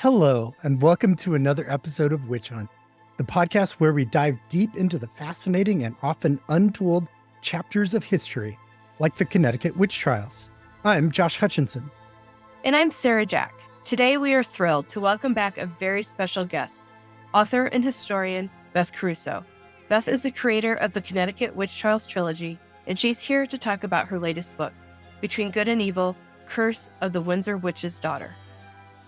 Hello, and welcome to another episode of Witch Hunt, the podcast where we dive deep into the fascinating and often untold chapters of history, like the Connecticut Witch Trials. I'm Josh Hutchinson. And I'm Sarah Jack. Today we are thrilled to welcome back a very special guest, author and historian Beth Caruso. Beth is the creator of the Connecticut Witch Trials Trilogy, and she's here to talk about her latest book, Between Good and Evil, Curse of the Windsor Witch's Daughter.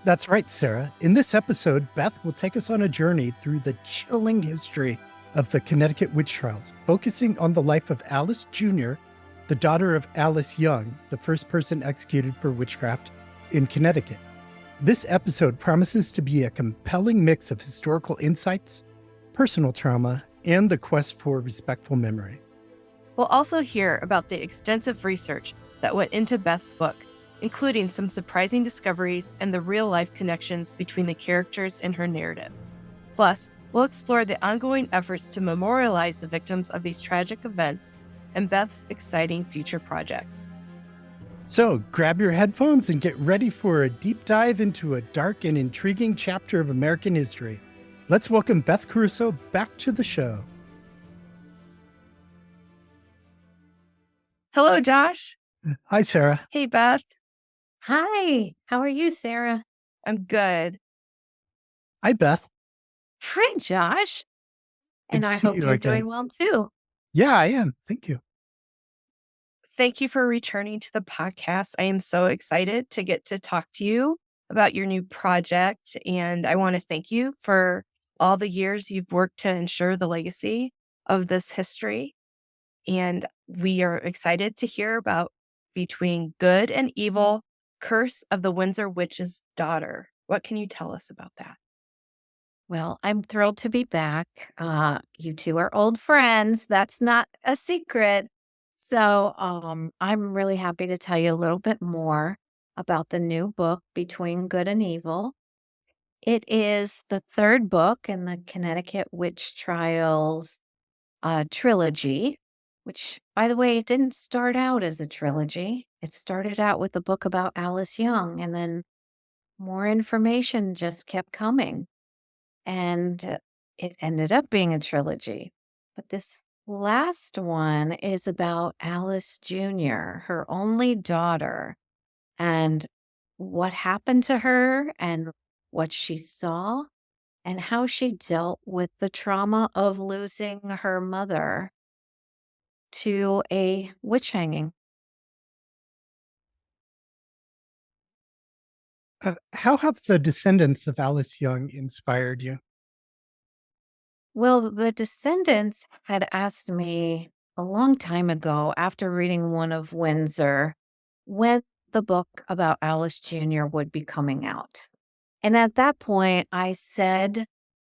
That's right, Sarah. In this episode, Beth will take us on a journey through the chilling history of the Connecticut Witch Trials, focusing on the life of Alice Jr., the daughter of Alice Young, the first person executed for witchcraft in Connecticut. This episode promises to be a compelling mix of historical insights, personal trauma, and the quest for respectful memory. We'll also hear about the extensive research that went into Beth's book, including some surprising discoveries and the real-life connections between the characters in her narrative. Plus, we'll explore the ongoing efforts to memorialize the victims of these tragic events and Beth's exciting future projects. So, grab your headphones and get ready for a deep dive into a dark and intriguing chapter of American history. Let's welcome Beth Caruso back to the show. Hello, Josh. Hi, Sarah. Hey, Beth. Hi, how are you, Sarah? I'm good. Hi, Beth. Hi, Josh. And Good to I see hope you you're again. doing well too. Yeah, I am. Thank you. Thank you for returning to the podcast. I am so excited to get to talk to you about your new project. And I want to thank you for all the years you've worked to ensure the legacy of this history. And we are excited to hear about Between Good and Evil, Curse of the Windsor Witch's Daughter. What can you tell us about that? Well, I'm thrilled to be back. You two are old friends. That's not a secret. So I'm really happy to tell you a little bit more about the new book, Between Good and Evil. It is the third book in the Connecticut Witch Trials trilogy, which, by the way, it didn't start out as a trilogy. It started out with a book about Alice Young, and then more information just kept coming. And it ended up being a trilogy. But this last one is about Alice Jr., her only daughter, and what happened to her and what she saw and how she dealt with the trauma of losing her mother to a witch hanging. How have the descendants of Alice Young inspired you? Well, the descendants had asked me a long time ago after reading One of Windsor when the book about Alice Jr. would be coming out. And at that point, I said,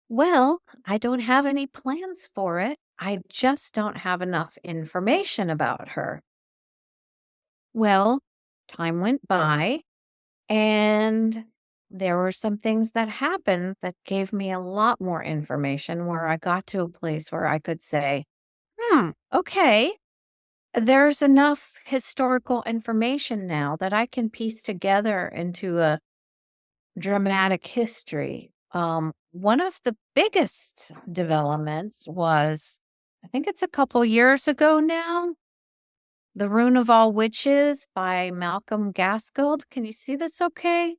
well, I don't have any plans for it. I just don't have enough information about her. Well, time went by, and there were some things that happened that gave me a lot more information where I got to a place where I could say, okay, there's enough historical information now that I can piece together into a dramatic history. One of the biggest developments was, I think it's a couple years ago now, The Rune of All Witches by Malcolm Gaskill. Can you see this okay?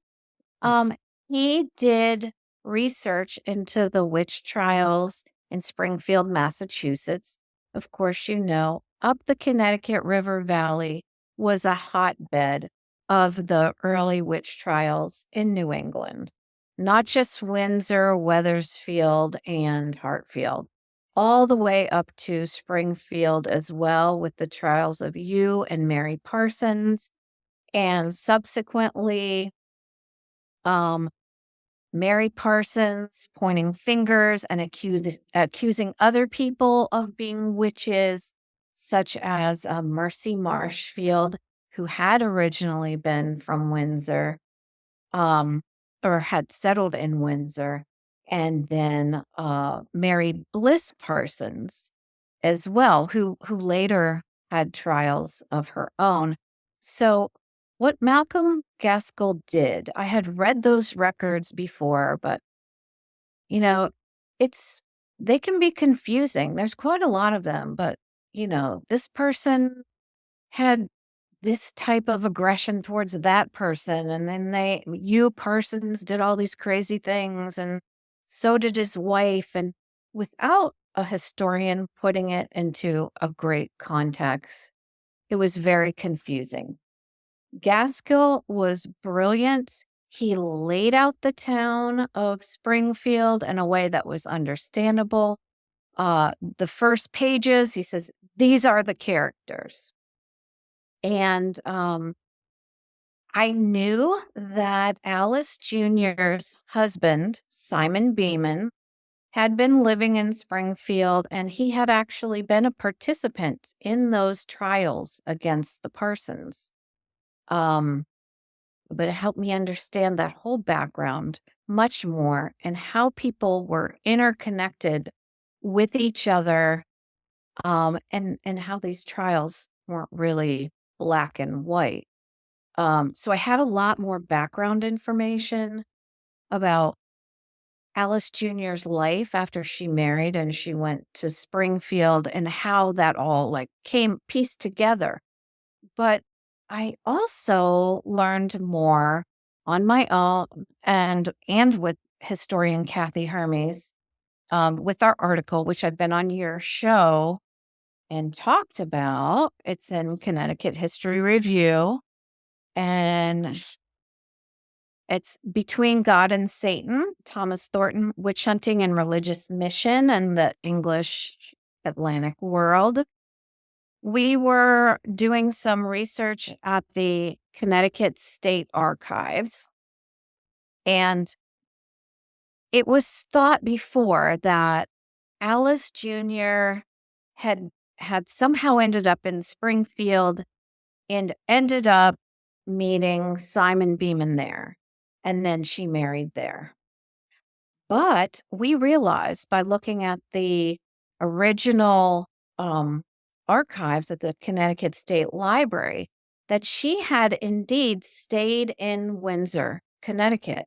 Yes. He did research into the witch trials in Springfield, Massachusetts. Of course, you know, up the Connecticut River Valley was a hotbed of the early witch trials in New England. Not just Windsor, Wethersfield, and Hartfield, all the way up to Springfield as well, with the trials of you and Mary Parsons, and subsequently Mary Parsons pointing fingers and accusing other people of being witches, such as Mercy Marshfield, who had originally been from Windsor, or had settled in Windsor, and then Mary Bliss Parsons as well, who later had trials of her own. So what Malcolm Gaskill did, I had read those records before, but, you know, they can be confusing. There's quite a lot of them, but, this person had this type of aggression towards that person, and then you persons did all these crazy things, and so did his wife, and without a historian putting it into a great context, it was very confusing. Gaskill was brilliant. He laid out the town of Springfield in a way that was understandable. The first pages, he says, these are the characters. And I knew that Alice Jr.'s husband, Simon Beeman, had been living in Springfield, and he had actually been a participant in those trials against the Parsons. But it helped me understand that whole background much more and how people were interconnected with each other, and how these trials weren't really black and white. So I had a lot more background information about Alice Jr.'s life after she married and she went to Springfield and how that all came pieced together. But I also learned more on my own and with historian Kathy Hermes, with our article, which I've been on your show and talked about. It's in Connecticut History Review, and it's Between God and Satan, Thomas Thornton, Witch Hunting and Religious Mission in the English Atlantic World. We were doing some research at the Connecticut State Archives, and it was thought before that Alice Jr. had somehow ended up in Springfield and ended up meeting Simon Beeman there, and then she married there. But we realized by looking at the original archives at the Connecticut State Library that she had indeed stayed in Windsor, Connecticut,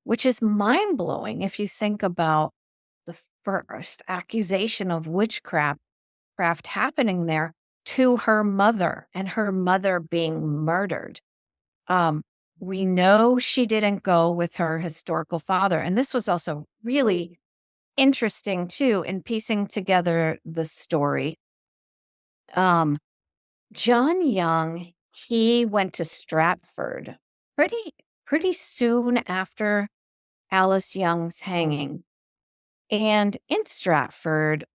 which is mind-blowing if you think about the first accusation of witchcraft happening there to her mother and her mother being murdered. We know she didn't go with her historical father. And this was also really interesting, too, in piecing together the story. John Young, he went to Stratford pretty soon after Alice Young's hanging. And in Stratford,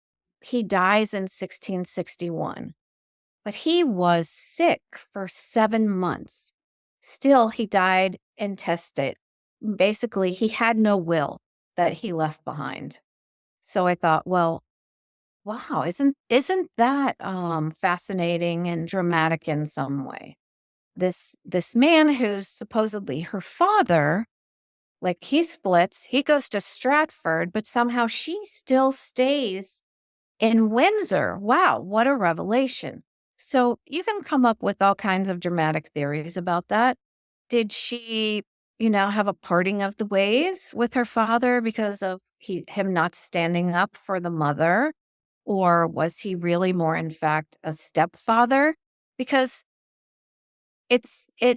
he dies in 1661. But he was sick for 7 months. Still, he died intestate. Basically, he had no will that he left behind. So I thought, well, wow, isn't that fascinating and dramatic in some way? This man who's supposedly her father, he splits, he goes to Stratford, but somehow she still stays in Windsor. Wow, what a revelation. So you can come up with all kinds of dramatic theories about that. Did she, have a parting of the ways with her father because of him not standing up for the mother? Or was he really more, in fact, a stepfather? Because in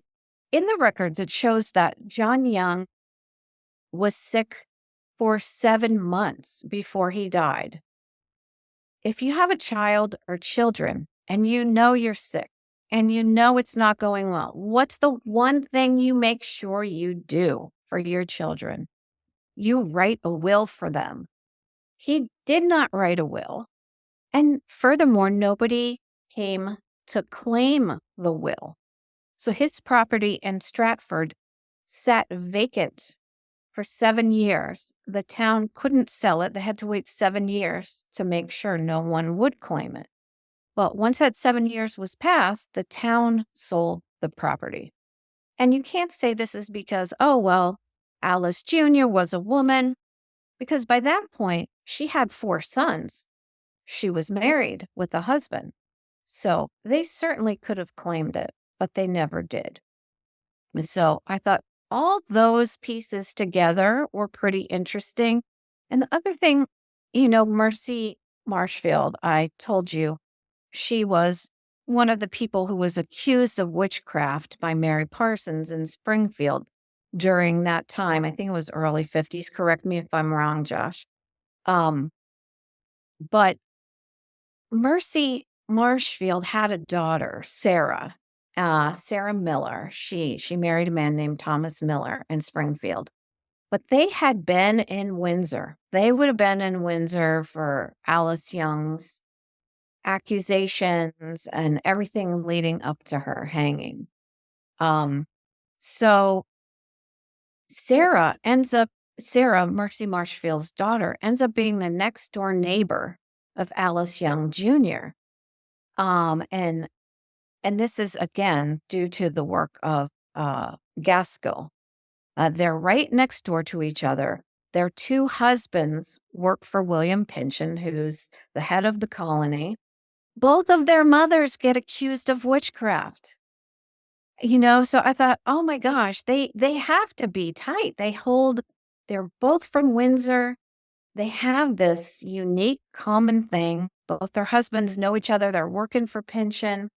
the records, it shows that John Young was sick for 7 months before he died. If you have a child or children and you're sick and it's not going well, what's the one thing you make sure you do for your children? You write a will for them. He did not write a will. And furthermore, nobody came to claim the will. So his property in Stratford sat vacant for 7 years. The town couldn't sell it. They had to wait 7 years to make sure no one would claim it. But once that 7 years was passed, the town sold the property. And you can't say this is because, Alice Jr. was a woman, because by that point, she had 4 sons. She was married with a husband. So they certainly could have claimed it, but they never did. So I thought all those pieces together were pretty interesting. And the other thing, Mercy Marshfield, I told you, she was one of the people who was accused of witchcraft by Mary Parsons in Springfield during that time. I think it was early 50s. Correct me if I'm wrong, Josh. Um, but Mercy Marshfield had a daughter, Sarah, Sarah Miller. She married a man named Thomas Miller in Springfield. But they had been in Windsor. They would have been in Windsor for Alice Young's accusations and everything leading up to her hanging. So Sarah, Mercy Marshfield's daughter, ends up being the next door neighbor of Alice Young Jr. And this is again due to the work of Gaskill. They're right next door to each other. Their two husbands work for William Pynchon, who's the head of the colony. Both of their mothers get accused of witchcraft. So I thought, oh my gosh, they have to be tight. They're both from Windsor. They have this unique common thing. Both their husbands know each other. They're working for Pynchon.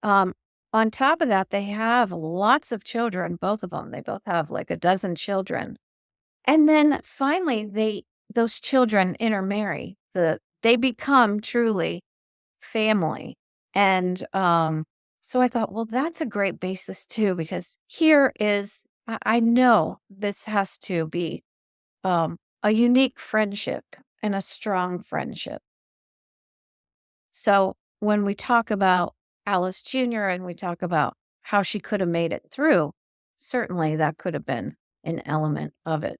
On top of that, they have lots of children, both of them. They both have like a dozen children. And then finally, those children intermarry. They become truly family. And so I thought, well, that's a great basis too, because I know this has to be a unique friendship and a strong friendship. So when we talk about Alice Jr. and we talk about how she could have made it through, certainly that could have been an element of it.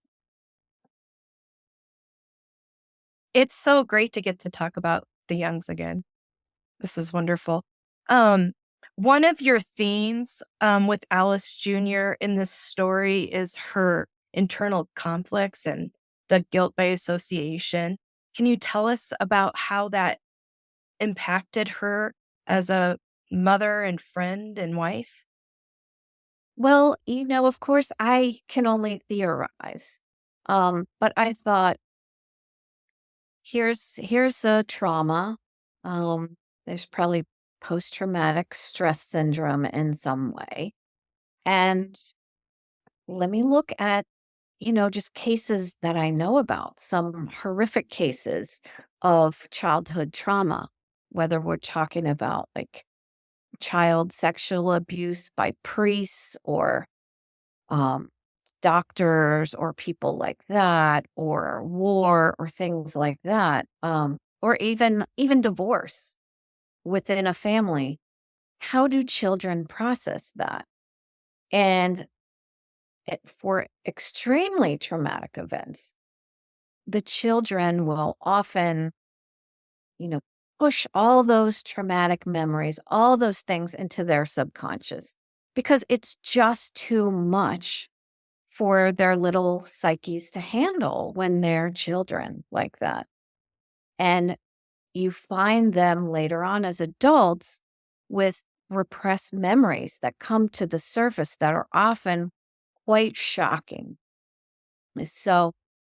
It's so great to get to talk about the Youngs again. This is wonderful. One of your themes with Alice Jr. in this story is her internal conflicts and the guilt by association. Can you tell us about how that impacted her as a mother and friend and wife? Well, of course, I can only theorize. But I thought, here's a trauma. There's probably post-traumatic stress syndrome in some way. And let me look at, just cases that I know about, some horrific cases of childhood trauma, whether we're talking about like child sexual abuse by priests or doctors or people like that, or war or things like that, or even divorce within a family. How do children process that? And for extremely traumatic events, the children will often, push all those traumatic memories, all those things into their subconscious because it's just too much for their little psyches to handle when they're children like that. And you find them later on as adults with repressed memories that come to the surface that are often quite shocking. So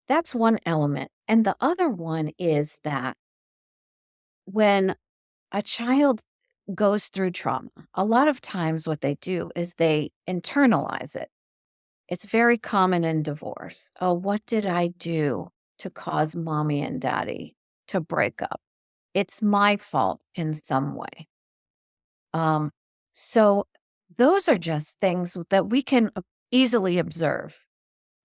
that's one element. And the other one is that when a child goes through trauma, a lot of times what they do is they internalize it. It's very common in divorce. Oh, what did I do to cause mommy and daddy to break up? It's my fault in some way. So those are just things that we can easily observe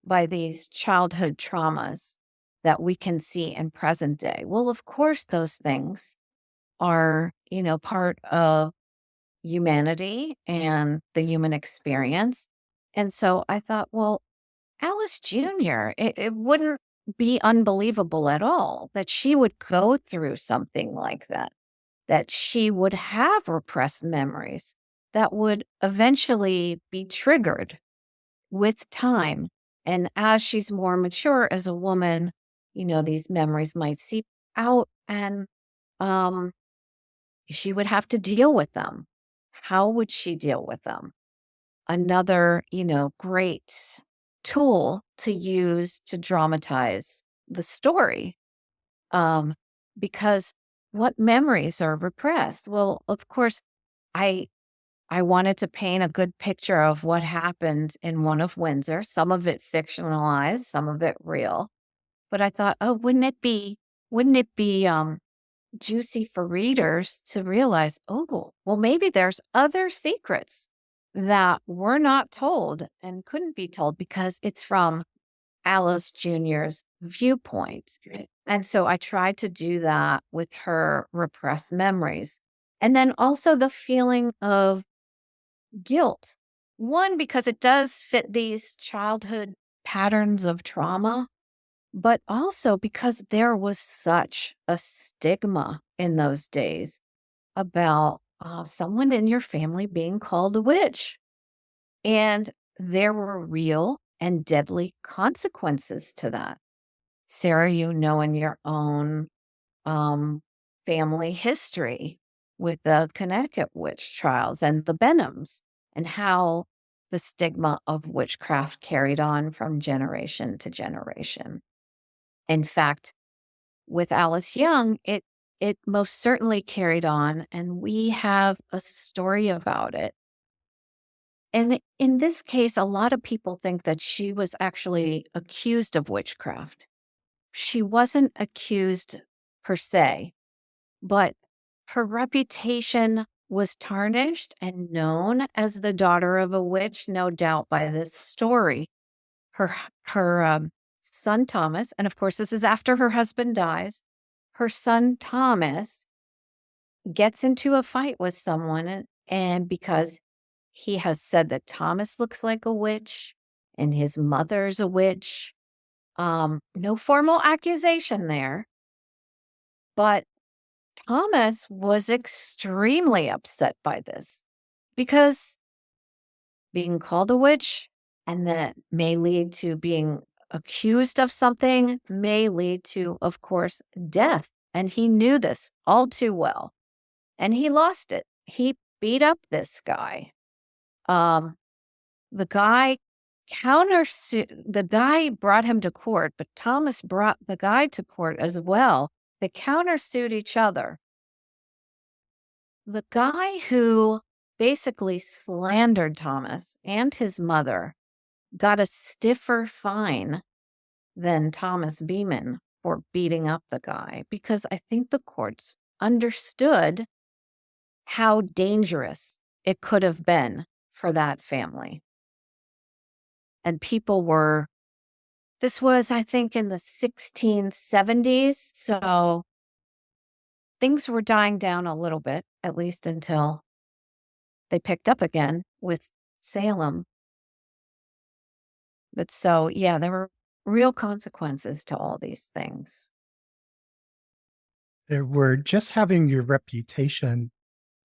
by these childhood traumas that we can see in present day. Well, of course, those things are, part of humanity and the human experience. And so I thought, well, Alice Jr., it wouldn't be unbelievable at all that she would go through something like that she would have repressed memories that would eventually be triggered with time. And as she's more mature as a woman, these memories might seep out and she would have to deal with them. How would she deal with them? another, great tool to use to dramatize the story. Because what memories are repressed? Well, of course, I I wanted to paint a good picture of what happened in One of Windsor, some of it fictionalized, some of it real. But I thought, oh, wouldn't it be juicy for readers to realize, oh, well, maybe there's other secrets that were not told and couldn't be told because it's from Alice Jr.'s viewpoint. And so I tried to do that with her repressed memories. And then also the feeling of guilt. One, because it does fit these childhood patterns of trauma, but also because there was such a stigma in those days about someone in your family being called a witch. And there were real and deadly consequences to that. Sarah, in your own um, family history with the Connecticut Witch Trials and the Benhams, and how the stigma of witchcraft carried on from generation to generation. In fact, with Alice Young, it most certainly carried on, and we have a story about it. And in this case, a lot of people think that she was actually accused of witchcraft. She wasn't accused per se, but her reputation was tarnished and known as the daughter of a witch, no doubt by this story. Her son Thomas, and of course, this is after her husband dies. Her son Thomas gets into a fight with someone, and because he has said that Thomas looks like a witch and his mother's a witch. No formal accusation there, but Thomas was extremely upset by this because being called a witch and that may lead to being accused of something may lead to, of course, death. And he knew this all too well. And he lost it. He beat up this guy. The guy the guy brought him to court, but Thomas brought the guy to court as well. They countersued each other. The guy who basically slandered Thomas and his mother got a stiffer fine than Thomas Beeman for beating up the guy because I think the courts understood how dangerous it could have been for that family. And this was, I think, in the 1670s. So things were dying down a little bit, at least until they picked up again with Salem. But so, yeah, there were real consequences to all these things. There were just having your reputation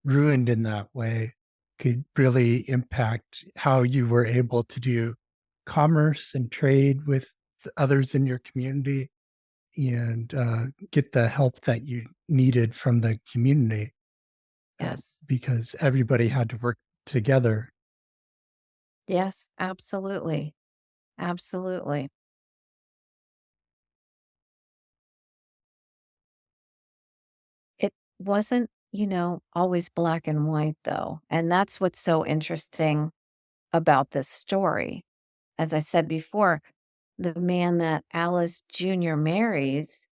ruined in that way could really impact how you were able to do commerce and trade with the others in your community and get the help that you needed from the community. Yes. Because everybody had to work together. Yes, absolutely. Absolutely. It wasn't, always black and white, though. And that's what's so interesting about this story. As I said before, the man that Alice Jr. marries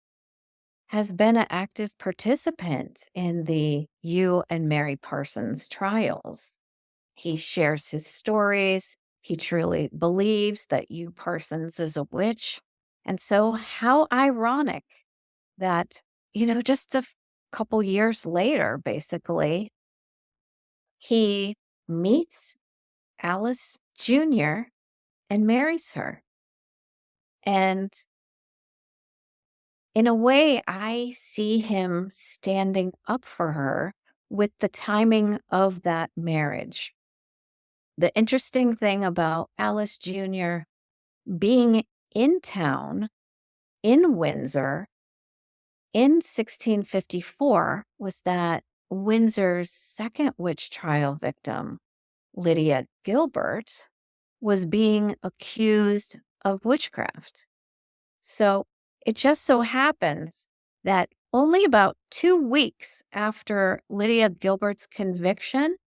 has been an active participant in the Hugh and Mary Parsons trials. He shares his stories. He truly believes that Hugh Parsons is a witch. And so, how ironic that, just a couple years later, basically, he meets Alice Jr. and marries her. And in a way, I see him standing up for her with the timing of that marriage. The interesting thing about Alice Jr. being in town in Windsor in 1654 was that Windsor's second witch trial victim Lydia Gilbert was being accused of witchcraft. So it just so happens that only about 2 weeks after Lydia Gilbert's conviction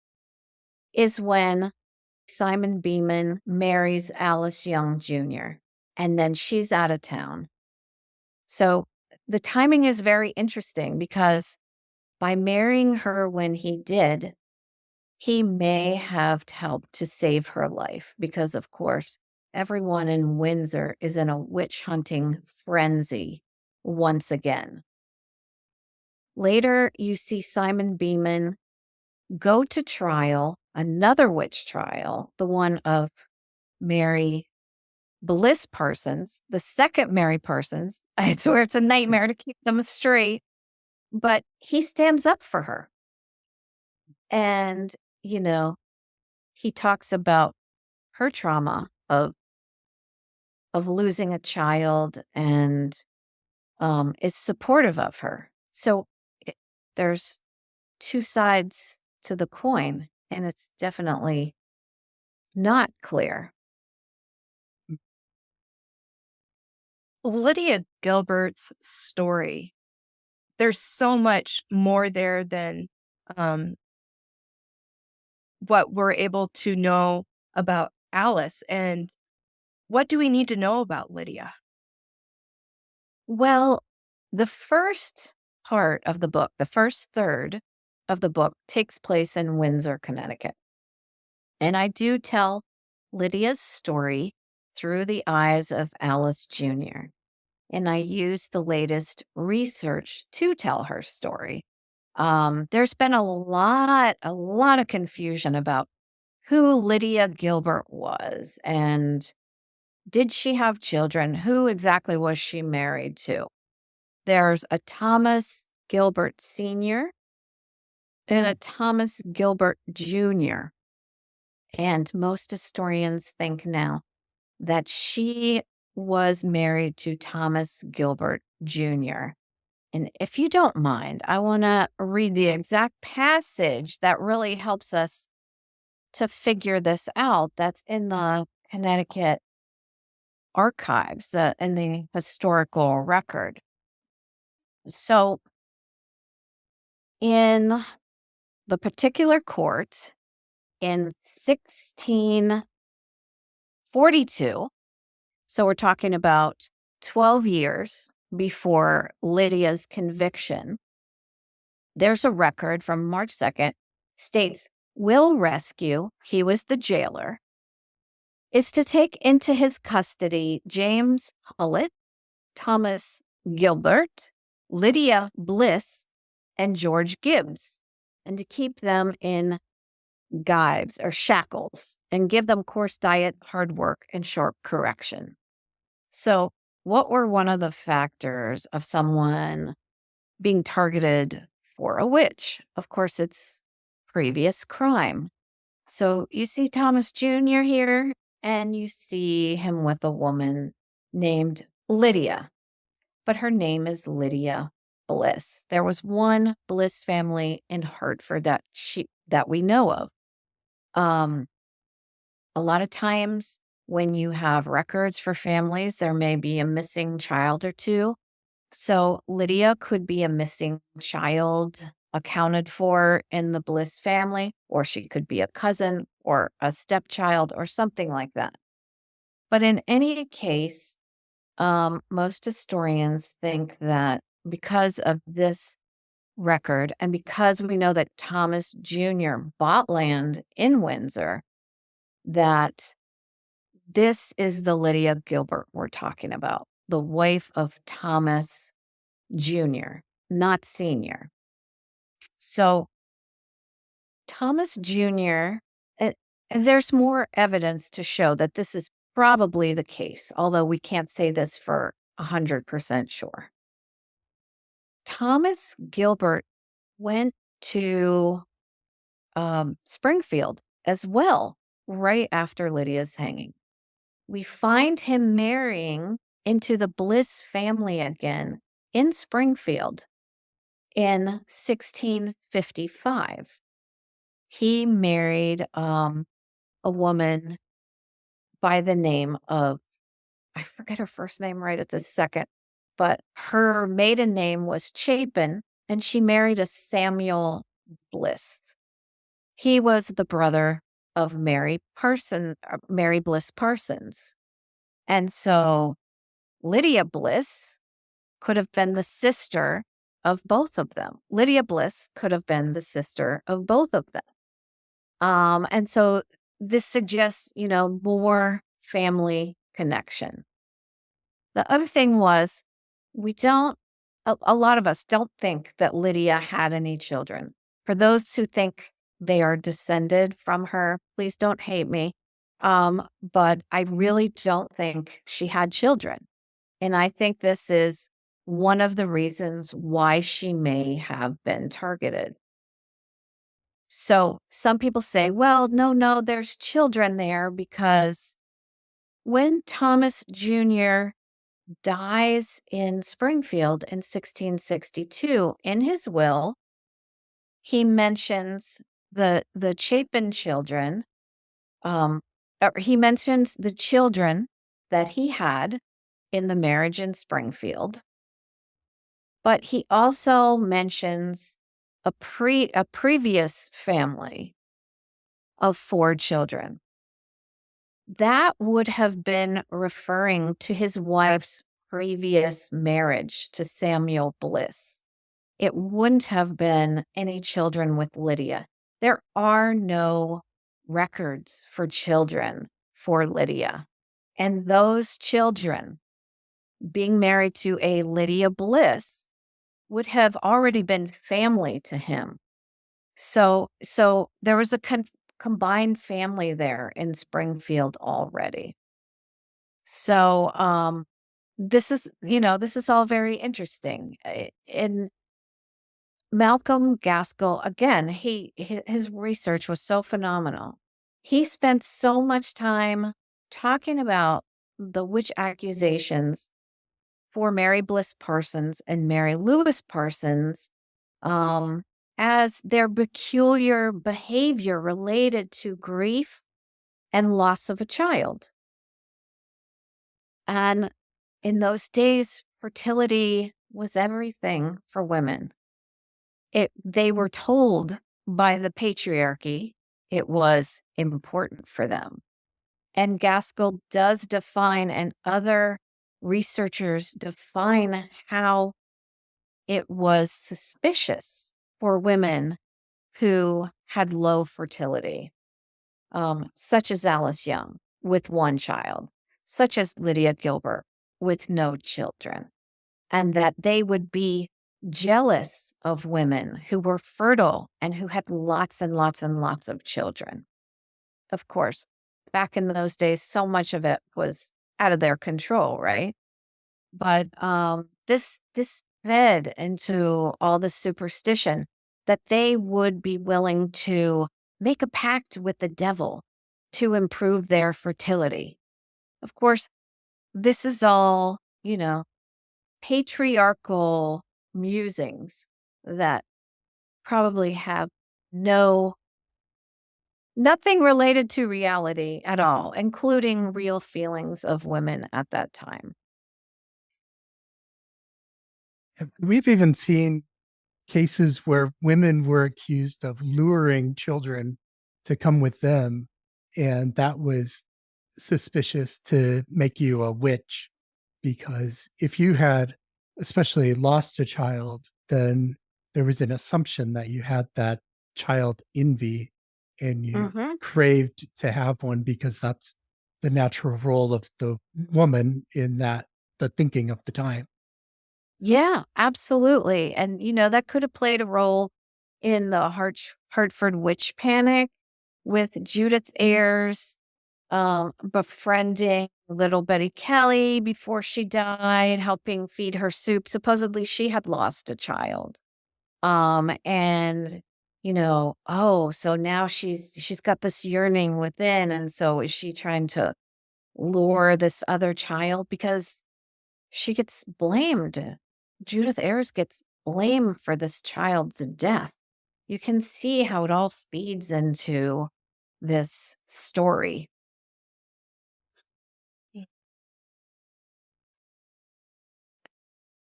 is when Simon Beeman marries Alice Young Jr., and then she's out of town. So the timing is very interesting because by marrying her when he did, he may have helped to save her life because, of course, everyone in Windsor is in a witch hunting frenzy once again. Later, you see Simon Beeman go to trial, another witch trial, the one of Mary Bliss Parsons, the second Mary Parsons. I swear it's a nightmare to keep them straight, but he stands up for her. And, he talks about her trauma of losing a child and is supportive of her. So there's 2 sides to the coin, and it's definitely not clear. Lydia Gilbert's story, there's so much more there than what we're able to know about Alice. And what do we need to know about Lydia? Well, the first part of the book, the first third of the book, takes place in Windsor, Connecticut. And I do tell Lydia's story through the eyes of Alice Jr. And I use the latest research to tell her story. There's been a lot of confusion about who Lydia Gilbert was and did she have children? Who exactly was she married to? There's a Thomas Gilbert Sr. and a Thomas Gilbert Jr. And most historians think now that she was married to Thomas Gilbert Jr. And if you don't mind, I want to read the exact passage that really helps us to figure this out. That's in the Connecticut archives, in the historical record. So in the particular court in 1642, so we're talking about 12 years before Lydia's conviction, there's a record from March 2nd, states, Will Rescue, he was the jailer, is to take into his custody James Hullett, Thomas Gilbert, Lydia Bliss, and George Gibbs, and to keep them in gyves or shackles and give them coarse diet, hard work, and sharp correction. So, what were one of the factors of someone being targeted for a witch? Of course, it's previous crime. So, you see Thomas Jr. here, and you see him with a woman named Lydia, but her name is Lydia Bliss. There was one Bliss family in Hartford that we know of. A lot of times when you have records for families, there may be a missing child or two. So Lydia could be a missing child accounted for in the Bliss family, or she could be a cousin or a stepchild or something like that. But in any case, most historians think that because of this record and because we know that Thomas Jr. bought land in Windsor, that this is the Lydia Gilbert we're talking about, the wife of Thomas Jr., not Sr. So Thomas Jr., and there's more evidence to show that this is probably the case, although we can't say this for 100% sure. Thomas Gilbert went to Springfield as well, right after Lydia's hanging. We find him marrying into the Bliss family again in Springfield in 1655. He married a woman by the name of, I forget her first name right at this second, but her maiden name was Chapin, and she married a Samuel Bliss. He was the brother of Mary Bliss Parsons. And so Lydia Bliss could have been the sister of both of them. Lydia Bliss could have been the sister of both of them. And so this suggests, more family connection. The other thing was, a lot of us don't think that Lydia had any children. For those who think they are descended from her, please don't hate me. But I really don't think she had children. And I think this is one of the reasons why she may have been targeted. So some people say, well, no, there's children there, because when Thomas Jr. dies in Springfield in 1662, in his will, he mentions the Chapin children. He mentions the children that he had in the marriage in Springfield, but he also mentions a previous family of 4 children. That would have been referring to his wife's previous marriage to Samuel Bliss. It wouldn't have been any children with Lydia. There are no records for children for Lydia. And those children being married to a Lydia Bliss would have already been family to him. So there was a combined family there in Springfield already. So this is all very interesting. And Malcolm Gaskill, again, his research was so phenomenal. He spent so much time talking about the witch accusations for Mary Bliss Parsons and Mary Lewis Parsons, as their peculiar behavior related to grief and loss of a child. And in those days, fertility was everything for women. They were told by the patriarchy it was important for them. And Gaskill does define, and other researchers define, how it was suspicious for women who had low fertility, such as Alice Young with 1 child, such as Lydia Gilbert with no children, and that they would be jealous of women who were fertile and who had lots and lots and lots of children. Of course, back in those days, so much of it was out of their control, right? But this fed into all the superstition that they would be willing to make a pact with the devil to improve their fertility. Of course, this is all, patriarchal musings that probably have nothing related to reality at all, including real feelings of women at that time. We've even seen cases where women were accused of luring children to come with them, and that was suspicious to make you a witch, because if you had especially lost a child, then there was an assumption that you had that child envy and you craved to have one, because that's the natural role of the woman in the thinking of the time. Yeah, absolutely. And, that could have played a role in the Hartford witch panic, with Judith Ayers befriending little Betty Kelly before she died, helping feed her soup. Supposedly she had lost a child. And, so now she's got this yearning within. And so is she trying to lure this other child? Because she gets blamed. Judith Ayers gets blamed for this child's death. You can see how it all feeds into this story.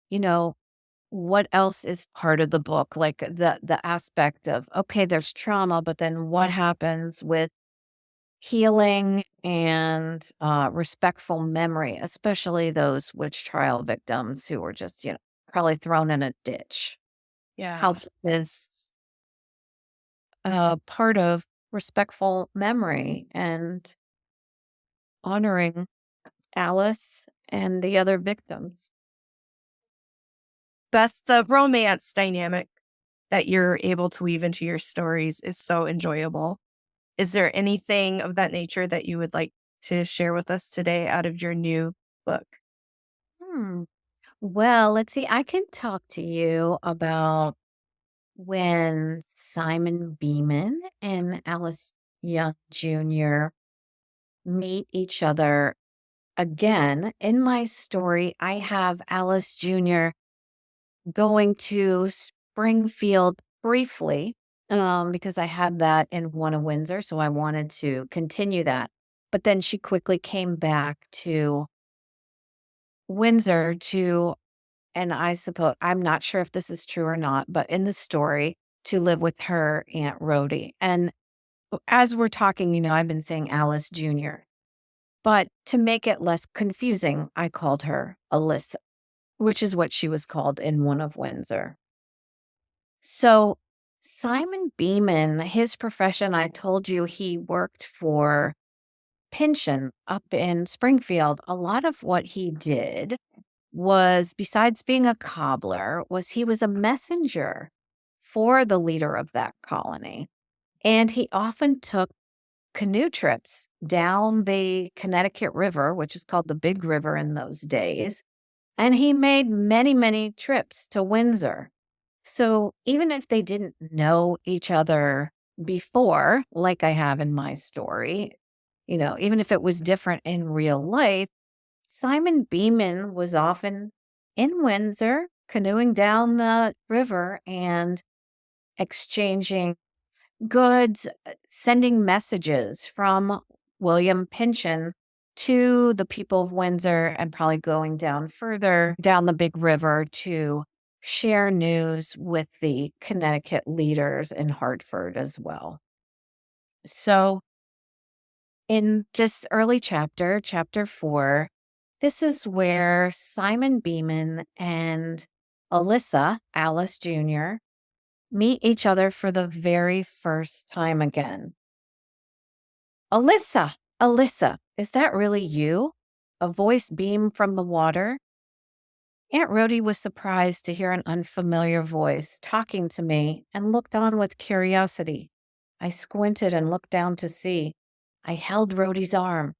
You know, what else is part of the book? Like the aspect of, okay, there's trauma, but then what happens with healing and respectful memory, especially those witch trial victims who were just, probably thrown in a ditch. How Yeah. is part of respectful memory and honoring Alice and the other victims. Beth, the romance dynamic that you're able to weave into your stories is so enjoyable. Is there anything of that nature that you would like to share with us today out of your new book? Hmm. Well, let's see. I can talk to you about when Simon Beeman and Alice Young Jr. meet each other again. In my story, I have Alice Jr. going to Springfield briefly because I had that in One of Windsor. So I wanted to continue that. But then she quickly came back to Windsor to, and I suppose, I'm not sure if this is true or not, but in the story, to live with her Aunt Rhody. And as we're talking, I've been saying Alice Jr., but to make it less confusing, I called her Alyssa, which is what she was called in One of Windsor. So Simon Beeman, his profession, I told you he worked for Pynchon up in Springfield. A lot of what he did was, besides being a cobbler, was he was a messenger for the leader of that colony. And he often took canoe trips down the Connecticut River, which is called the Big River in those days. And he made many, many trips to Windsor. So even if they didn't know each other before, like I have in my story, even if it was different in real life, Simon Beeman was often in Windsor canoeing down the river and exchanging goods, sending messages from William Pynchon to the people of Windsor, and probably going down further down the big river to share news with the Connecticut leaders in Hartford as well. So in this early chapter, chapter 4, this is where Simon Beeman and Alyssa, Alice Jr., meet each other for the very first time again. Alyssa, Alyssa, is that really you? A voice beamed from the water. Aunt Rhody was surprised to hear an unfamiliar voice talking to me and looked on with curiosity. I squinted and looked down to see. I held Rhody's arm.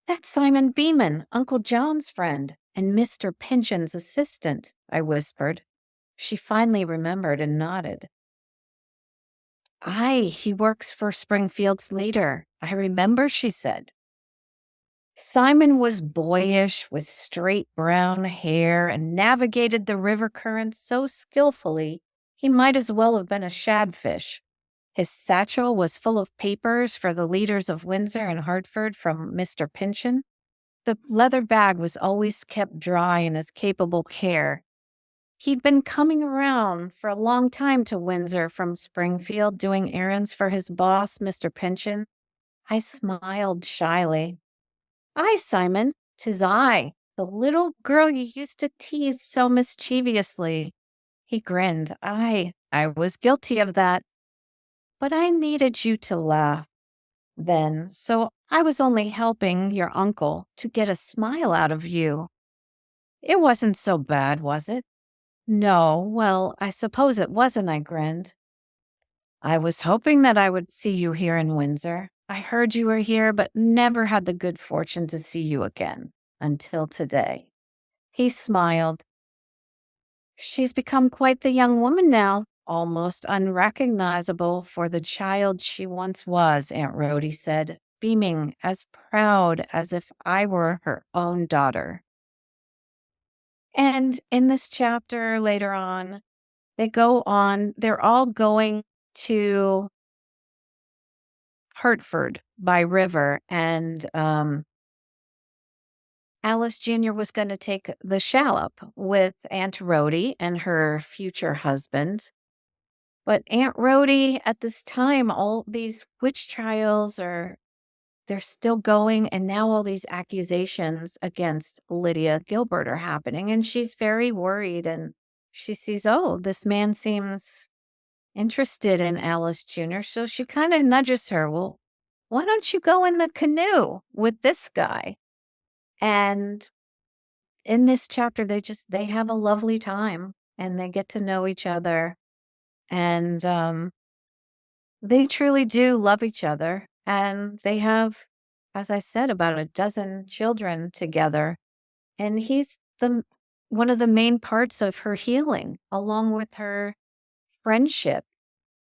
That's Simon Beeman, Uncle John's friend, and Mr. Pynchon's assistant, I whispered. She finally remembered and nodded. Aye, he works for Springfield's leader. I remember, she said. Simon was boyish with straight brown hair and navigated the river currents so skillfully he might as well have been a shadfish. His satchel was full of papers for the leaders of Windsor and Hartford from Mr. Pynchon. The leather bag was always kept dry in his capable care. He'd been coming around for a long time to Windsor from Springfield, doing errands for his boss, Mr. Pynchon. I smiled shyly. Aye, Simon, 'tis I, the little girl you used to tease so mischievously. He grinned. Aye, I was guilty of that. But I needed you to laugh then, so I was only helping your uncle to get a smile out of you. It wasn't so bad, was it? No, well, I suppose it wasn't, I grinned. I was hoping that I would see you here in Windsor. I heard you were here, but never had the good fortune to see you again until today. He smiled. She's become quite the young woman now, almost unrecognizable for the child she once was, Aunt Rhody said, beaming as proud as if I were her own daughter. And in this chapter later on, they're all going to Hartford by river, and Alice Jr. was going to take the shallop with Aunt Rhody and her future husband. But Aunt Rhody, at this time, all these witch trials they're still going, and now all these accusations against Lydia Gilbert are happening, and she's very worried, and she sees, oh, this man seems interested in Alice Jr., so she kind of nudges her, well, why don't you go in the canoe with this guy? And in this chapter, they have a lovely time, and they get to know each other, and they truly do love each other, and they have, as I said, about a dozen children together, and he's the one of the main parts of her healing, along with her friendship,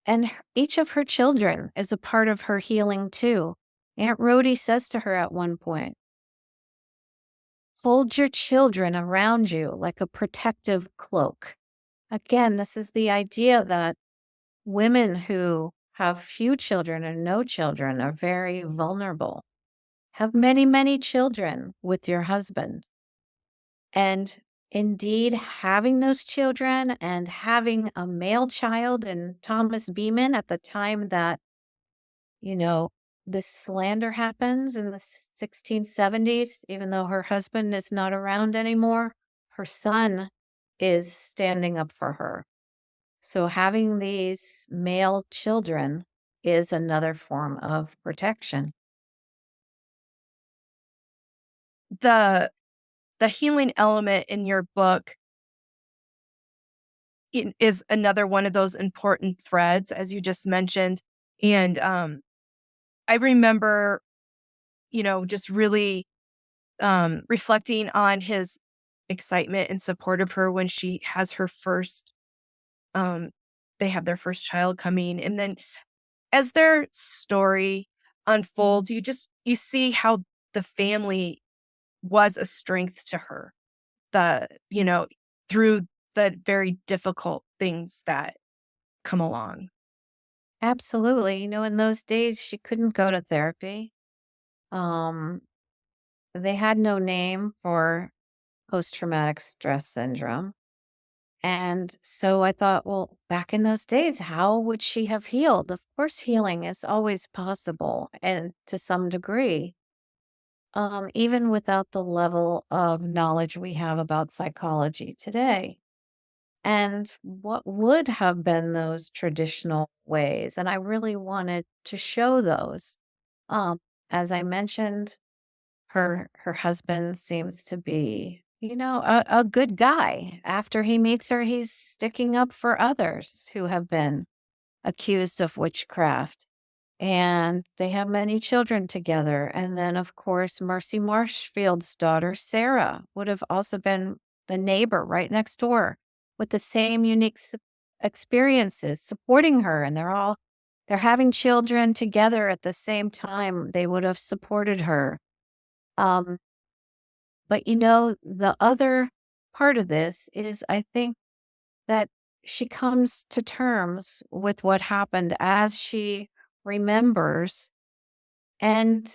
and each of her children is a part of her healing too. Aunt Rhody says to her at one point, hold your children around you like a protective cloak. Again, this is the idea that women who have few children or no children are very vulnerable. Have many, many children with your husband. And indeed, having those children and having a male child in Thomas Beeman at the time that, this slander happens in the 1670s, even though her husband is not around anymore, her son is standing up for her. So having these male children is another form of protection. The healing element in your book is another one of those important threads, as you just mentioned. And I remember, just really reflecting on his excitement and support of her when she has her first, they have their first child coming. And then as their story unfolds, you see how the family was a strength to her, through the very difficult things that come along. Absolutely. In those days, she couldn't go to therapy. Um, they had no name for post-traumatic stress syndrome. And so I thought, well, back in those days, how would she have healed? Of course, healing is always possible and to some degree, even without the level of knowledge we have about psychology today. And what would have been those traditional ways? And I really wanted to show those. As I mentioned, her husband seems to be, a good guy. After he meets her, he's sticking up for others who have been accused of witchcraft. And they have many children together. And then, of course, Mercy Marshfield's daughter, Sarah, would have also been the neighbor right next door with the same unique experiences, supporting her. And they're having children together at the same time. They would have supported her. Um, but the other part of this is, I think, that she comes to terms with what happened as she remembers and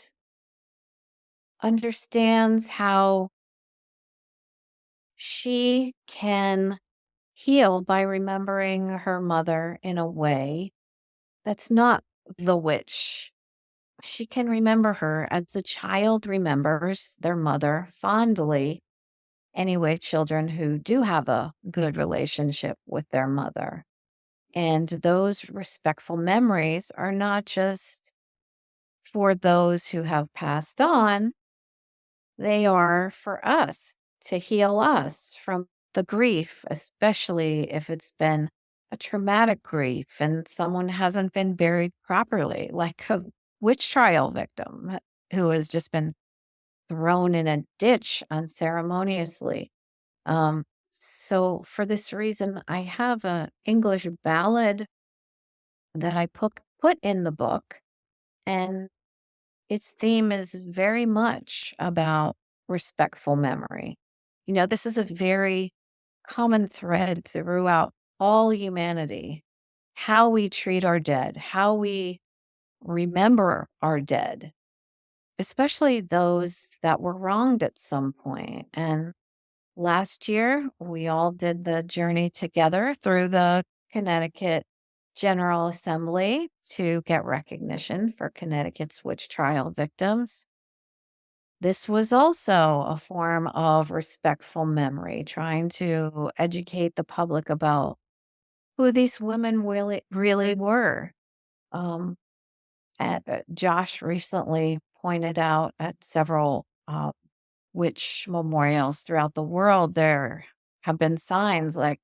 understands how she can heal by remembering her mother in a way that's not the witch. She can remember her as a child remembers their mother fondly. Anyway, children who do have a good relationship with their mother. And those respectful memories are not just for those who have passed on, they are for us to heal us from the grief, especially if it's been a traumatic grief and someone hasn't been buried properly, like a witch trial victim who has just been thrown in a ditch unceremoniously. So for this reason, I have an English ballad that I put in the book, and its theme is very much about respectful memory. This is a very common thread throughout all humanity, how we treat our dead, how we remember our dead, especially those that were wronged at some point. And last year, we all did the journey together through the Connecticut General Assembly to get recognition for Connecticut's witch trial victims. This was also a form of respectful memory, trying to educate the public about who these women really were. Um, Josh recently pointed out at several witch memorials throughout the world, there have been signs like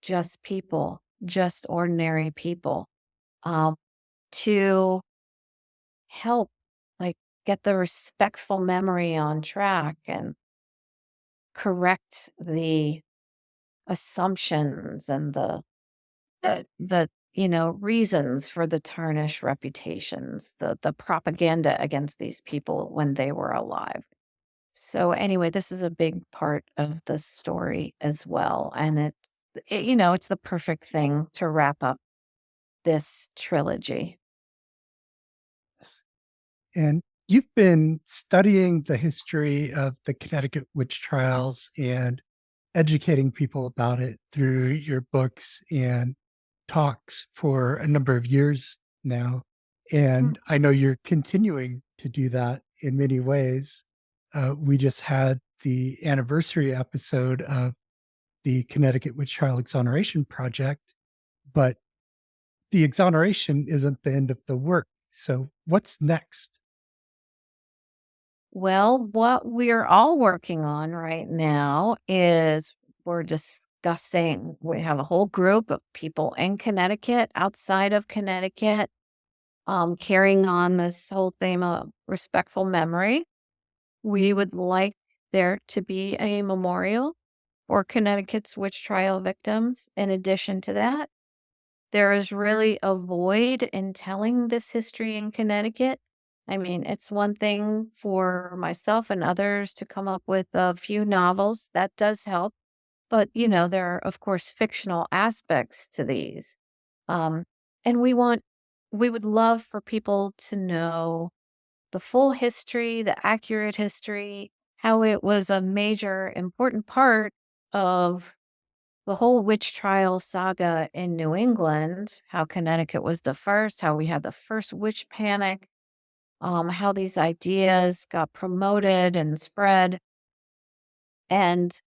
just people, just ordinary people, um, to help like get the respectful memory on track and correct the assumptions and the reasons for the tarnished reputations, the propaganda against these people when they were alive. So anyway, this is a big part of the story as well, and it's the perfect thing to wrap up this trilogy. Yes. And you've been studying the history of the Connecticut Witch Trials and educating people about it through your books and talks for a number of years now. And I know you're continuing to do that in many ways. We just had the anniversary episode of the Connecticut Witch Trial Exoneration Project, but the exoneration isn't the end of the work. So, what's next? Well, what we're all working on right now is we're discussing, we have a whole group of people in Connecticut, outside of Connecticut, carrying on this whole theme of respectful memory. We would like there to be a memorial for Connecticut's witch trial victims. In addition to that, there is really a void in telling this history in Connecticut. I mean, it's one thing for myself and others to come up with a few novels. That does help. But, there are, of course, fictional aspects to these. Um, and we would love for people to know the full history, the accurate history, how it was a major, important part of the whole witch trial saga in New England, how Connecticut was the first, how we had the first witch panic, how these ideas got promoted and spread. And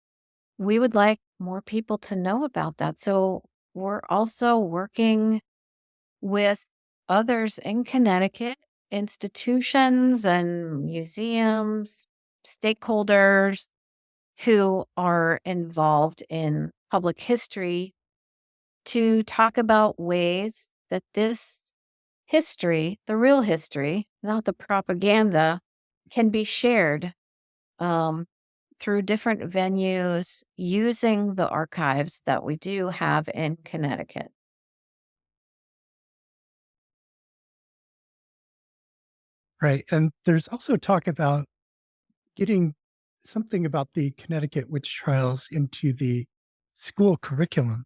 we would like more people to know about that. So we're also working with others in Connecticut, institutions and museums, stakeholders who are involved in public history to talk about ways that this history, the real history, not the propaganda, can be shared um, through different venues using the archives that we do have in Connecticut. Right. And there's also talk about getting something about the Connecticut witch trials into the school curriculum.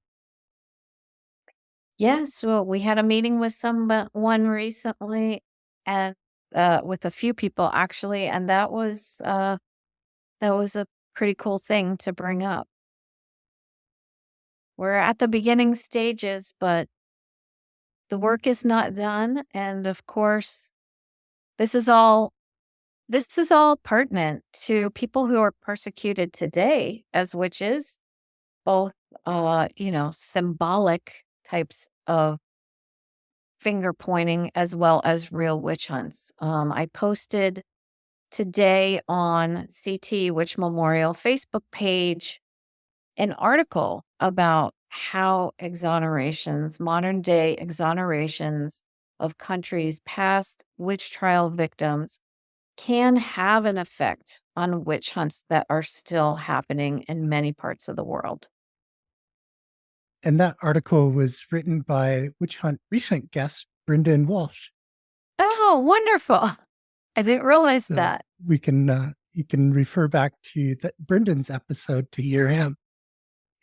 Yes, well, we had a meeting with someone recently, and with a few people actually, and that was a pretty cool thing to bring up. We're at the beginning stages, but the work is not done, and of course, this is all this is all pertinent to people who are persecuted today as witches, both symbolic types of finger pointing as well as real witch hunts. I posted today on CT Witch Memorial Facebook page an article about how exonerations, modern day exonerations of countries' past witch trial victims can have an effect on witch hunts that are still happening in many parts of the world. And that article was written by Witch Hunt recent guest Brendan Walsh. Oh, wonderful. I didn't realize So that. we can you can refer back to Brendan's episode to hear him.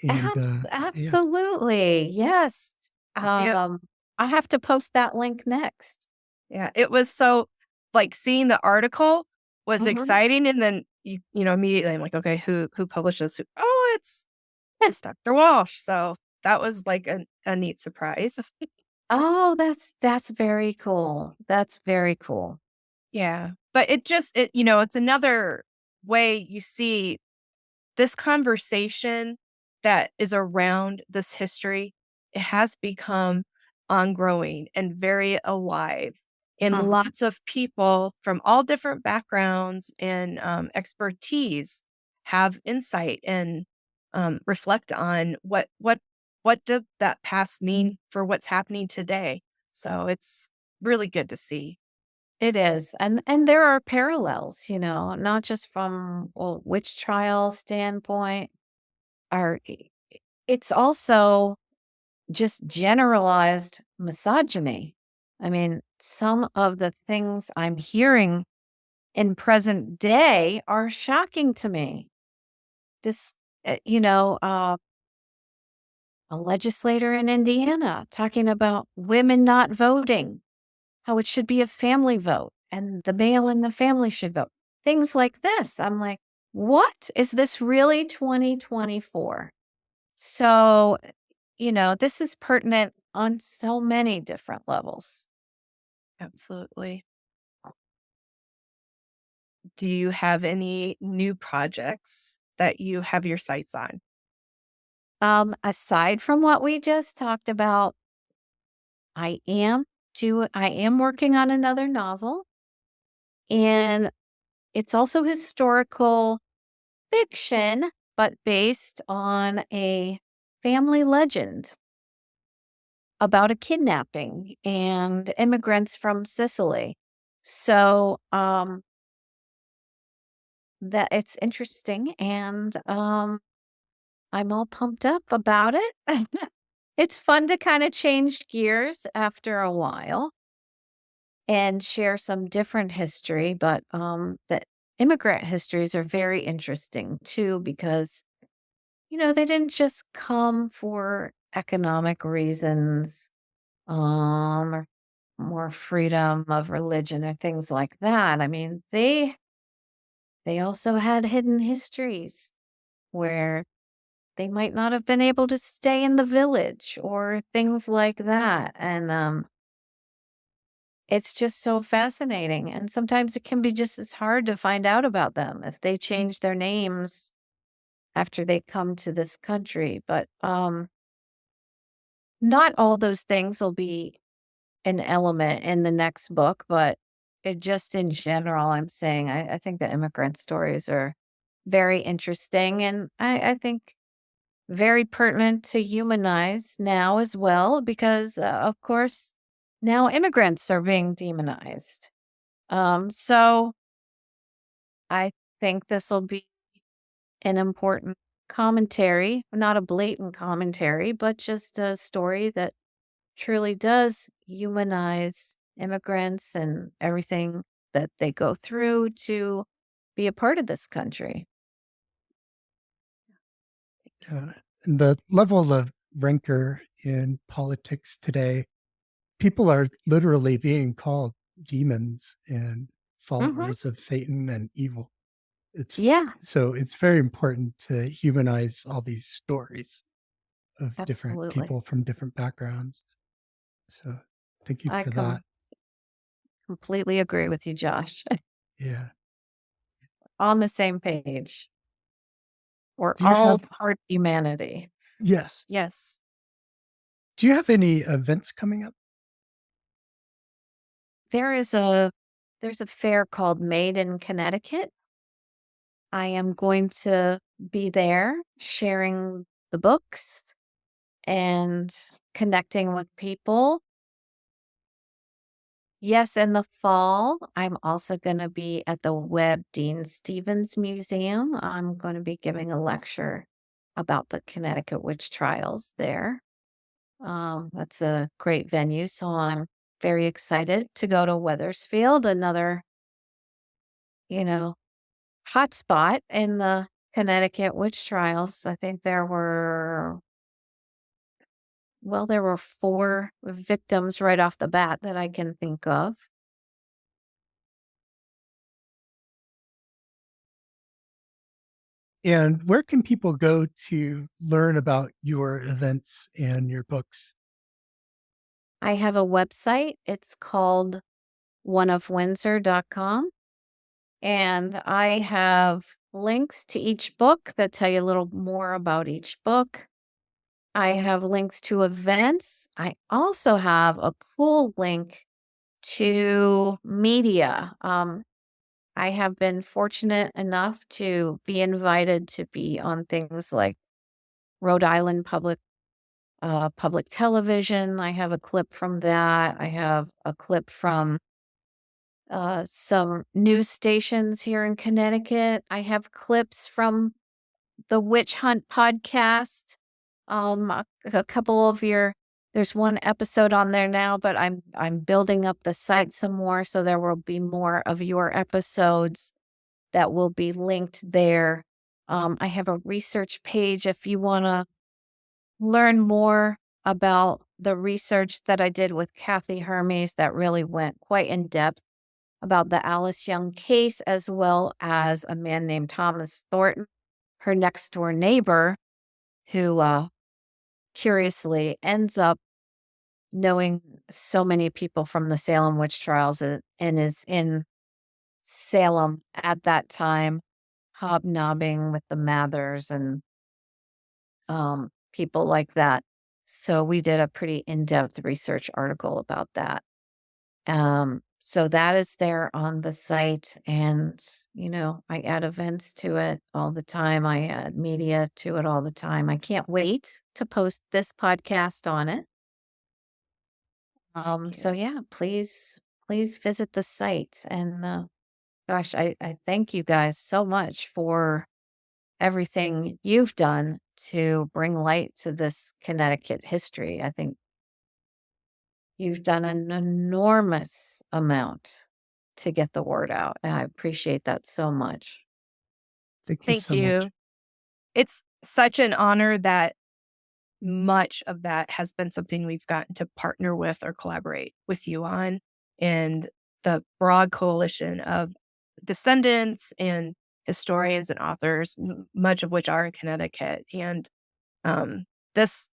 And yeah. Absolutely. Yes. Yeah. I have to post that link next. Yeah, it was so like seeing the article was Mhm. exciting, and then immediately I'm like, okay, who published this? Oh, it's Dr. Walsh. So that was like a neat surprise. Oh, that's very cool. That's very cool. Yeah, but it's another way you see this conversation that is around this history. It has become ongoing and very alive. And Uh-huh. lots of people from all different backgrounds and expertise have insight and reflect on what did that past mean for what's happening today. So it's really good to see. It is. And there are parallels, not just from witch trial standpoint, or it's also just generalized misogyny. I mean, some of the things I'm hearing in present day are shocking to me. This, a legislator in Indiana talking about women not voting, how it should be a family vote and the male in the family should vote. Things like this. I'm like, what? Is this really 2024? So, this is pertinent on so many different levels. Absolutely. Do you have any new projects that you have your sights on? Aside from what we just talked about, I am working on another novel, and it's also historical fiction, but based on a family legend about a kidnapping and immigrants from Sicily. So, that it's interesting, and I'm all pumped up about it. It's fun to kind of change gears after a while and share some different history, but the immigrant histories are very interesting too because they didn't just come for economic reasons, or more freedom of religion or things like that. I mean, they also had hidden histories where they might not have been able to stay in the village or things like that. And it's just so fascinating. And sometimes it can be just as hard to find out about them if they change their names after they come to this country. But not all those things will be an element in the next book, but it just in general, I'm saying I think the immigrant stories are very interesting, and I think very pertinent to humanize now as well, because of course now immigrants are being demonized. So I think this will be an important commentary, not a blatant commentary, but just a story that truly does humanize immigrants and everything that they go through to be a part of this country. The level of rancor in politics today, people are literally being called demons and Hmm. followers of Satan and evil. It's Yeah, so it's very important to humanize all these stories of different absolutely. people from different backgrounds. So thank you I for that. completely agree with you, Josh. Yeah. On the same page. We're Do you all have part of humanity. yes. Yes. Do you have any events coming up? There is there's a fair called Made in Connecticut. I am going to be there sharing the books and connecting with people. Yes, in the fall, I'm also going to be at the Webb Dean Stevens Museum. I'm going to be giving a lecture about the Connecticut Witch Trials there. That's a great venue, so I'm very excited to go to Weathersfield, another, you know, hot spot in the Connecticut Witch Trials. I think there were 4 victims right off the bat that I can think of. And where can people go to learn about your events and your books? I have a website. It's called oneofwindsor.com. And I have links to each book that tell you a little more about each book. I have links to events. I also have a cool link to media. I have been fortunate enough to be invited to be on things like Rhode Island public television. I have a clip from that. I have a clip from some news stations here in Connecticut. I have clips from the Witch Hunt podcast. A couple of there's one episode on there now, but I'm building up the site some more, so there will be more of your episodes that will be linked there. I have a research page if you want to learn more about the research that I did with Kathy Hermes that really went quite in depth about the Alice Young case, as well as a man named Thomas Thornton, her next door neighbor, who curiously ends up knowing so many people from the Salem witch trials and is in Salem at that time, hobnobbing with the Mathers and people like that. So we did a pretty in-depth research article about that. So that is there on the site, and I add events to it all the time. I add media to it all the time. I can't wait to post this podcast on it. So yeah, please visit the site, and gosh, I thank you guys so much for everything you've done to bring light to this Connecticut history. I think you've done an enormous amount to get the word out, and I appreciate that so much. Thank you Thank so much. you. It's such an honor that much of that has been something we've gotten to partner with or collaborate with you on, and the broad coalition of descendants and historians and authors, much of which are in Connecticut. And this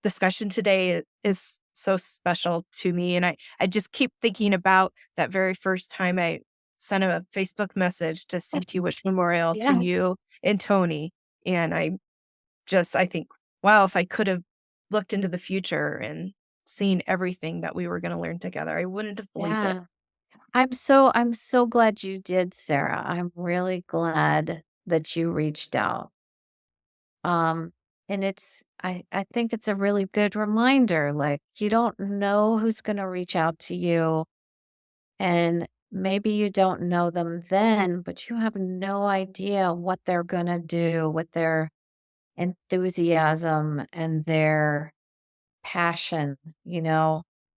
discussion today is so special to me. And I just keep thinking about that very first time I sent a Facebook message to CT Witch Memorial to Yeah. you and Tony. And I think, wow, if I could have looked into the future and seen everything that we were going to learn together, I wouldn't have believed it. Yeah. I'm so glad you did, Sarah. I'm really glad that you reached out. And I think it's a really good reminder. Like, you don't know who's going to reach out to you, and maybe you don't know them then, but you have no idea what they're going to do with their enthusiasm and their passion.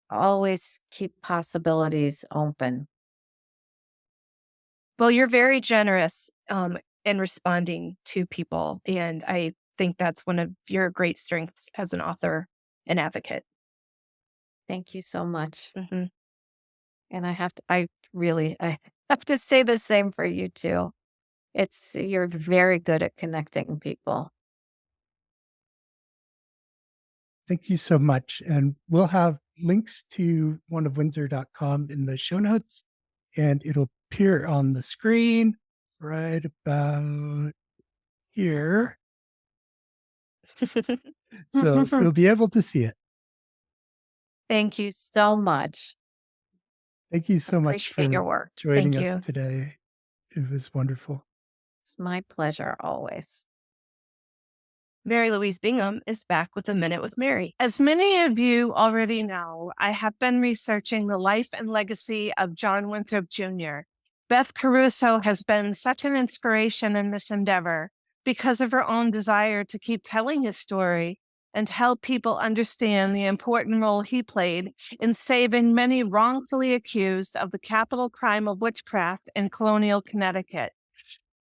Always keep possibilities open. Well, you're very generous in responding to people. And I think that's one of your great strengths as an author and advocate. Thank you so much. Hmm. And I have to say the same for you too. You're very good at connecting people. Thank you so much. And we'll have links to oneofwindsor.com in the show notes, and it'll appear on the screen right about here. So you'll be able to see it. Thank you so much. Thank you so much for Appreciate your work. joining Thank us you. today. It was wonderful. It's my pleasure always. Mary Louise Bingham is back with A Minute with Mary. As many of you already know, I have been researching the life and legacy of John Winthrop Jr. Beth Caruso has been such an inspiration in this endeavor because of her own desire to keep telling his story and to help people understand the important role he played in saving many wrongfully accused of the capital crime of witchcraft in colonial Connecticut.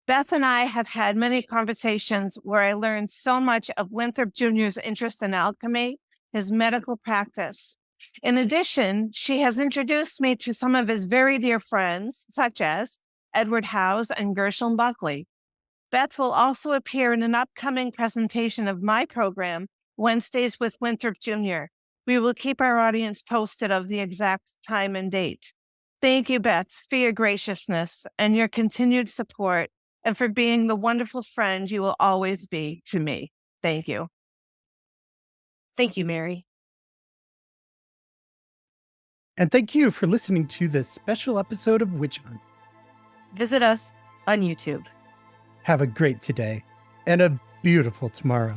Beth and I have had many conversations where I learned so much of Winthrop Jr.'s interest in alchemy, his medical practice. In addition, she has introduced me to some of his very dear friends, such as Edward Howes and Gershom Buckley. Beth will also appear in an upcoming presentation of my program, Wednesdays with Winthrop Jr. We will keep our audience posted of the exact time and date. Thank you, Beth, for your graciousness and your continued support, and for being the wonderful friend you will always be to me. Thank you. Thank you, Mary. And thank you for listening to this special episode of Witch Hunt. Visit us on YouTube. Have a great today and a beautiful tomorrow.